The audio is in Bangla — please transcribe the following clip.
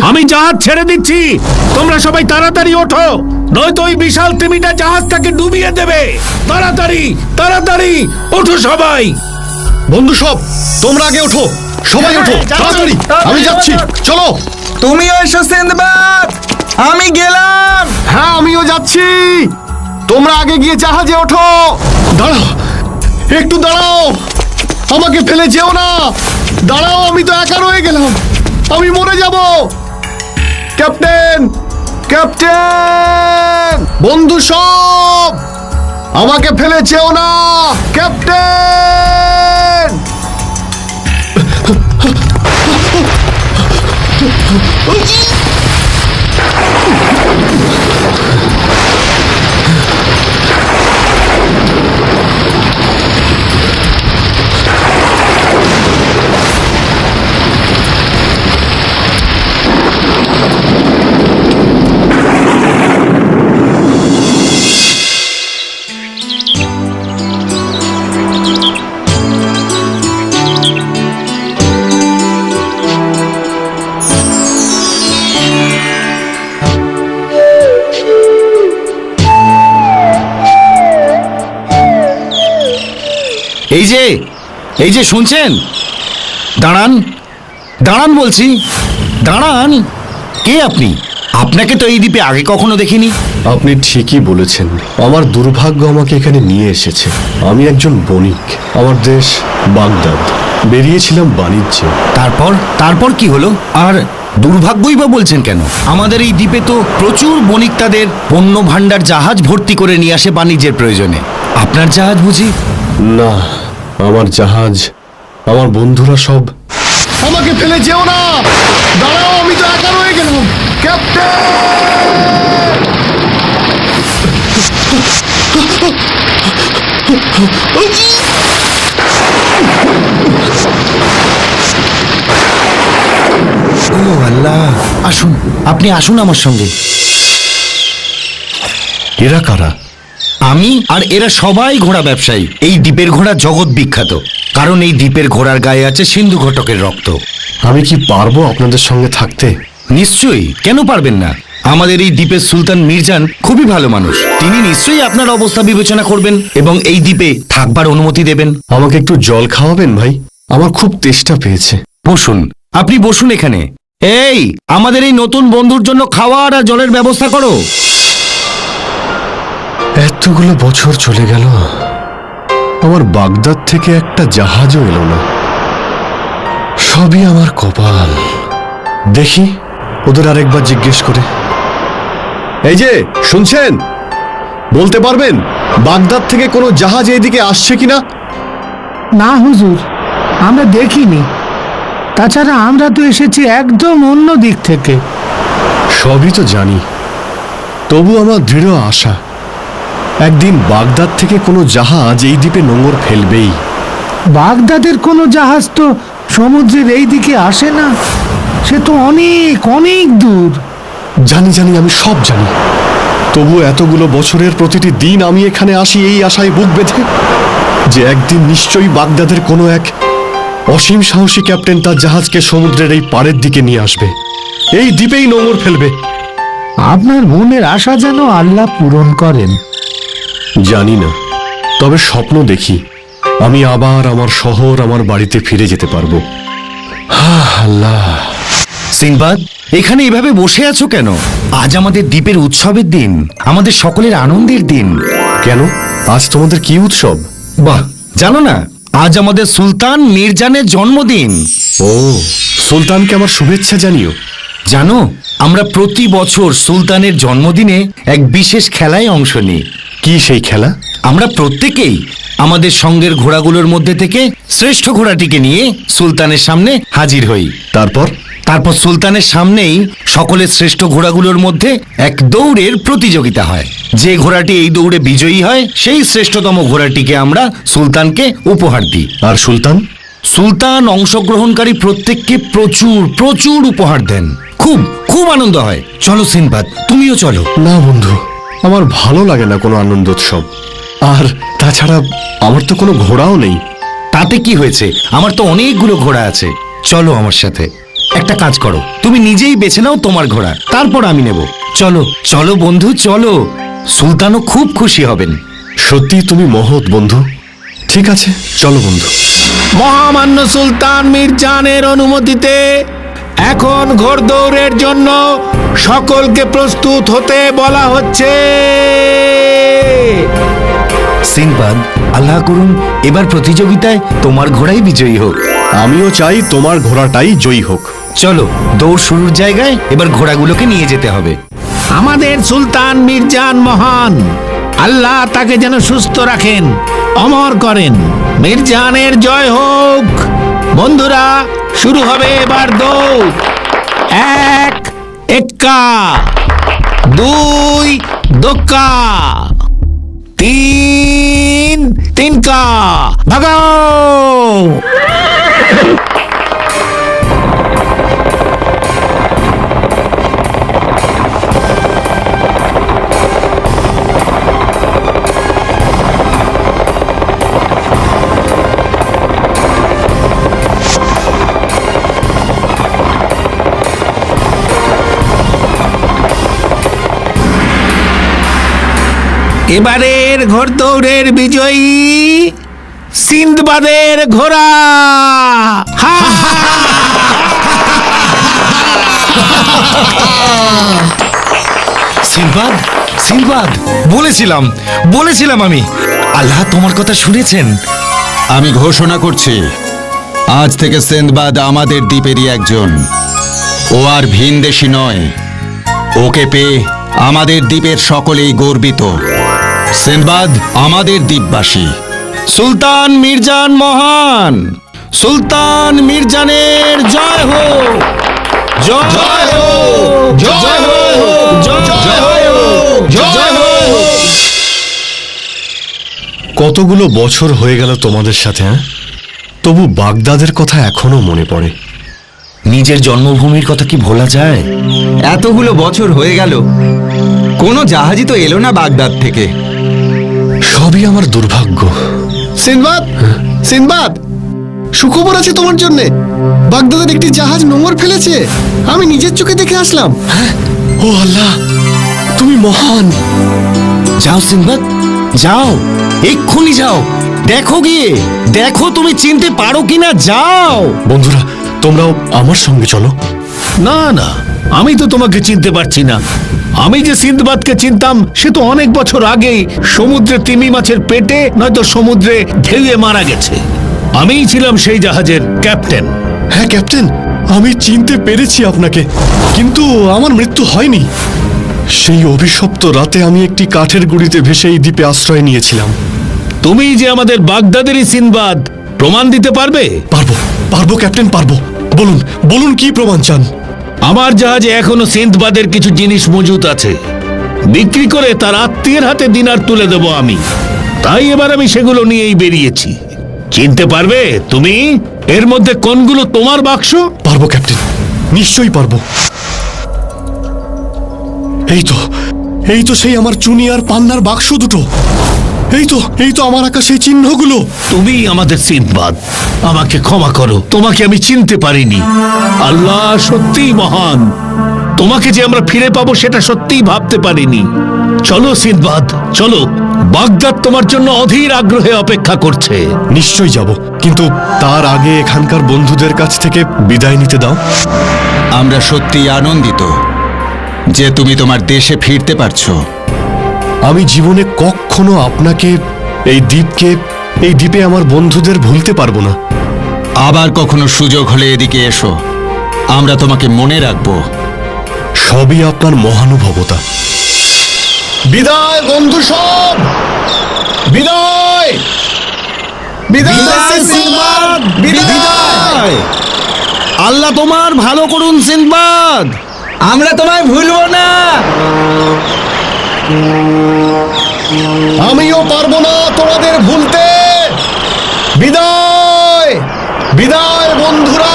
আমি জাহাজ ছেড়ে দিচ্ছি, তোমরা সবাই তাড়াতাড়ি ওঠো, নয়তো ওই বিশাল তিমিটা জাহাজটাকে ডুবিয়ে দেবে। তাড়াতাড়ি তাড়াতাড়ি ওঠো সবাই। বন্ধু সব, তোমরা আগে ওঠো, সবাই ওঠো তাড়াতাড়ি, আমি যাচ্ছি, চলো। তুমিও এসো সিন্দবাদ, আমি গেলাম। হ্যাঁ, আমিও যাচ্ছি, তোমরা আগে গিয়ে জাহাজে ওঠো। দাঁড়াও, একটু দাঁড়াও, আমাকে ফেলে যেও না। দাঁড়াও, আমি তো একা রয়ে গেলাম, আমি মরে যাব। ক্যাপ্টেন, ক্যাপ্টেন, বন্ধু সব, আমাকে ফেলে যেও না। ক্যাপ্টেন, এই যে শুনছেন, দাঁড়ান দাঁড়ান বলছি, দাঁড়ান। কে আপনি? আপনাকে তো এই দ্বীপে আগে কখনো দেখিনি। আপনি ঠিকই বলেছেন, আমার দুর্ভাগ্য আমাকে এখানে নিয়ে এসেছে। আমি একজন বণিক, আমার দেশ বাগদাদ, বেরিয়েছিলাম বাণিজ্যে। তারপর কি হলো? আর দুর্ভাগ্যই বা বলছেন কেন? আমাদের এই দ্বীপে তো প্রচুর বণিক তাদের পণ্য ভাণ্ডার জাহাজ ভর্তি করে নিয়ে আসে বাণিজ্যের প্রয়োজনে। আপনার জাহাজ বুঝি? না, আমার জাহাজ, আমার বন্ধুরা সব। আমাকে ফেলে যেও না, দাঁড়াও, আমি তো একা রয়ে গেলাম। ক্যাপ্টেন, ও আল্লাহ, আসুন, আপনি আসুন আমার সঙ্গে। এরা কারা? আমি আর এরা সবাই ঘোড়া ব্যবসায়ী। এই দ্বীপের ঘোড়া জগৎ বিখ্যাত, কারণ এই দ্বীপের ঘোড়ার গায়ে আছে সিন্ধু ঘটকের রক্ত। আমি কি পারবো আপনাদের সঙ্গে থাকতে? নিশ্চয়ই, কেন পারবেন না? আমাদের এই দ্বীপের সুলতান মির্জান খুবই ভালো মানুষ, তিনি নিশ্চয়ই আপনার অবস্থা বিবেচনা করবেন এবং এই দ্বীপে থাকবার অনুমতি দেবেন। আমাকে একটু জল খাওয়াবেন ভাই, আমার খুব তেষ্টা পেয়েছে। বসুন, আপনি বসুন এখানে। এই, আমাদের এই নতুন বন্ধুর জন্য খাওয়ার আর জলের ব্যবস্থা করো। এতগুলো বছর চলে গেল, আমার বাগদাদ থেকে একটা জাহাজও এলো না। সবই আমার কপাল। দেখি ওদের আরেকবার জিজ্ঞেস করে। এই যে শুনছেন, বলতে পারবেন বাগদাদ থেকে কোনো জাহাজ এইদিকে আসছে কিনা? না হুজুর, আমরা দেখিনি। তাছাড়া আমরা তো এসেছি একদম অন্য দিক থেকে। সবই তো জানি, তবু আমার দৃঢ় আশা একদিন বাগদাদ থেকে কোনো জাহাজ এই দ্বীপে নোঙর ফেলবেই। বাগদাদের কোনো জাহাজ তো সমুদ্রের এই দিকে আসে না, সে তো অনেক অনেক দূর। জানি জানি, আমি সব জানি, তবু এতগুলো বছরের প্রতিটি দিন আমি এখানে আসি এই আশায় বুক বেঁধে যে একদিন নিশ্চয়ই বাগদাদের কোনো এক অসীম সাহসী ক্যাপ্টেন তার জাহাজকে সমুদ্রের এই পাড়ের দিকে নিয়ে আসবে, এই দ্বীপেই নোঙর ফেলবে। আপনার মনের আশা যেন আল্লাহ পূরণ করেন। জানি না, তবে স্বপ্ন দেখি আমি আবার আমার শহর, আমার বাড়িতে ফিরে যেতে পারবো। আল্লাহ। সিংবাদ, এখানে এভাবে বসে আছো কেন? আজ আমাদের দ্বীপের উৎসবের দিন, আমাদের সকলের আনন্দের দিন। কেন, আজ তোমাদের কি উৎসব? বাহ, জানো না, আজ আমাদের সুলতান মির্জানের জন্মদিন। ও, সুলতানকে আমার শুভেচ্ছা জানিও। জানো, আমরা প্রতি বছর সুলতানের জন্মদিনে এক বিশেষ খেলায় অংশ নিই। কি সেই খেলা? আমরা প্রত্যেকেই আমাদের সঙ্গের ঘোড়াগুলোর মধ্যে থেকে শ্রেষ্ঠ ঘোড়াটিকে নিয়ে সুলতানের সামনে হাজির হই। তারপর সুলতানের সামনেই সকলের শ্রেষ্ঠ ঘোড়াগুলোর মধ্যে এক দৌড়ের প্রতিযোগিতা হয়। যে ঘোড়াটি এই দৌড়ে বিজয়ী হয় সেই শ্রেষ্ঠতম ঘোড়াটিকে আমরা সুলতানকে উপহার দিই। আর সুলতান অংশগ্রহণকারী প্রত্যেককে প্রচুর প্রচুর উপহার দেন। খুব খুব আনন্দ হয়। চলো সিনবাদ, তুমিও চলো। না বন্ধু, আমার ভালো লাগে না কোনো আনন্দোৎসব। আর তাছাড়া আমার তো কোনো ঘোড়াও নেই। তাতে কি হয়েছে, আমার তো অনেকগুলো ঘোড়া আছে। চলো আমার সাথে। একটা কাজ করো, তুমি নিজেই বেছে নাও তোমার ঘোড়া, তারপর আমি নেব। চলো চলো বন্ধু, চলো। সুলতানও খুব খুশি হবেন। সত্যি তুমি মহৎ বন্ধু। ঠিক আছে, চলো বন্ধু। মহামান্য সুলতান মির্জানের অনুমতিতে এখন ঘোড়দৌড়ের জন্য সকলকে প্রস্তুত হতে বলা হচ্ছে। সিনবাদ, আল্লাহ করুন এবার প্রতিযোগিতায় তোমার ঘোড়াই বিজয়ী হোক। আমিও চাই তোমার ঘোড়াটাই জয়ী হোক। চলো, দৌড় শুরুর জায়গায় এবার ঘোড়াগুলোকে নিয়ে যেতে হবে। আমাদের সুলতান মির্জান মহান, আল্লাহ তাকে যেন সুস্থ রাখেন, অমর করেন। মির্জানের জয় হোক। বন্ধুরা, শুরু হবে এবার দৌড়। 1 এক্কা, 2 দোক্কা, 3 তিনকা, ভাগাও। এবারের ঘোড়দৌড়ের বিজয়ী সিন্দবাদের ঘোড়া। হা! সিনবাদ, সিনবাদ, বলেছিলাম আমি। আল্লাহ তোমার কথা শুনেছেন। আমি ঘোষণা করছি, আজ থেকে সিন্দবাদ আমাদের দ্বীপেরই একজন। ও আর ভিনদেশী নয়। ওকে পেয়ে আমাদের দ্বীপের সকলেই গর্বিত। সিন্দবাদ আমাদের দ্বীপবাসী। সুলতান মির্জান মহান, সুলতান মির্জানের জয় হোক, জয় হোক, জয় হোক, জয় হোক, জয় হোক। কতগুলো বছর হয়ে গেল তোমাদের সাথে, হ্যাঁ? তবু বাগদাদের কথা এখনো মনে পড়ে। নিজের জন্মভূমির কথা কি ভোলা যায়? এতগুলো বছর হয়ে গেল, কোনো জাহাজই তো এলো না বাগদাদ থেকে। সবই আমার দুর্ভাগ্য। সিনবাদ, সিনবাদ, সুখবর আছে তোমার জন্য। বাগদাদের একটি জাহাজ নোঙর ফেলেছে। আমি নিজের চোখে দেখে আসলাম। ও আল্লাহ, তুমি মহান। যাও সিনবাদ, যাও, এক্ষুনি যাও। দেখো গিয়ে, দেখো তুমি চিনতে পারো কিনা। যাও। বন্ধুরা, তোমরাও আমার সঙ্গে চলো। না না, আমি তো তোমাকে চিনতে পারছি না। আমি যে সিন্দবাদকে চিনতাম সে তো অনেক বছর আগেই সমুদ্রে তিমি মাছের পেটে নয়তো সমুদ্রে ঢেউয়ে মারা গেছে। আমিই ছিলাম সেই জাহাজের ক্যাপ্টেন। হ্যাঁ ক্যাপ্টেন, আমি চিনতে পেরেছি আপনাকে, কিন্তু আমার মৃত্যু হয়নি। সেই অভিশপ্ত রাতে আমি একটি কাঠের গুঁড়িতে ভেসে এই দ্বীপে আশ্রয় নিয়েছিলাম। তুমি যে আমাদের বাগদাদেরই সিন্দবাদ, প্রমাণ দিতে পারবে? পারবো, পারবো ক্যাপ্টেন, পারবো। বলুন, বলুন কি প্রমাণ চান? আমার জাহাজে এখনো সিন্দবাদের কিছু জিনিস মজুত আছে। বিক্রি করে তার আত্মীয়ের হাতে দিনার তুলে দেব আমি। তাই এবার আমি সেগুলো নিয়েই বেরিয়েছি। চিনতে পারবে তুমি এর মধ্যে কোনগুলো তোমার বাক্স? পারবো ক্যাপ্টেন, নিশ্চয়ই পারবো। এই তো সেই আমার চুনি আর পান্নার বাক্স দুটো। এই তো আমার আঁকা সেই চিহ্নগুলো। তুমি আমাদের সিন্দবাদ, আমাকে ক্ষমা করো, তোমাকে আমি চিনতে পারিনি। আল্লাহ সত্যিই মহান। তোমাকে যে আমরা ফিরে পাবো সেটা সত্যিই ভাবতে পারিনি। চলো সিন্দবাদ, চলো। বাগদাদ তোমার জন্য অধীর আগ্রহে অপেক্ষা করছে। নিশ্চয়ই যাব, কিন্তু তার আগে এখানকার বন্ধুদের কাছ থেকে বিদায় নিতে দাও। আমরা সত্যিই আনন্দিত যে তুমি তোমার দেশে ফিরতে পারছো। আমি জীবনে কখনো আপনাকে, এই দ্বীপে আমার বন্ধুদের ভুলতে পারবো না। আবার কখনো সুযোগ হলে এদিকে এসো, আমরা তোমাকে মনে রাখবো। সবই আপনার মহানুভবতা। বিদায় বন্ধু সব, বিদায়। বিদায় সিন্দবাদ, বিদায়। আল্লাহ তোমার ভালো করুন সিনবাদ। আমরা তোমায় ভুলবো না। আমিও পারবো না তোমাদের ভুলতে। বিদায়, বিদায় বন্ধুরা।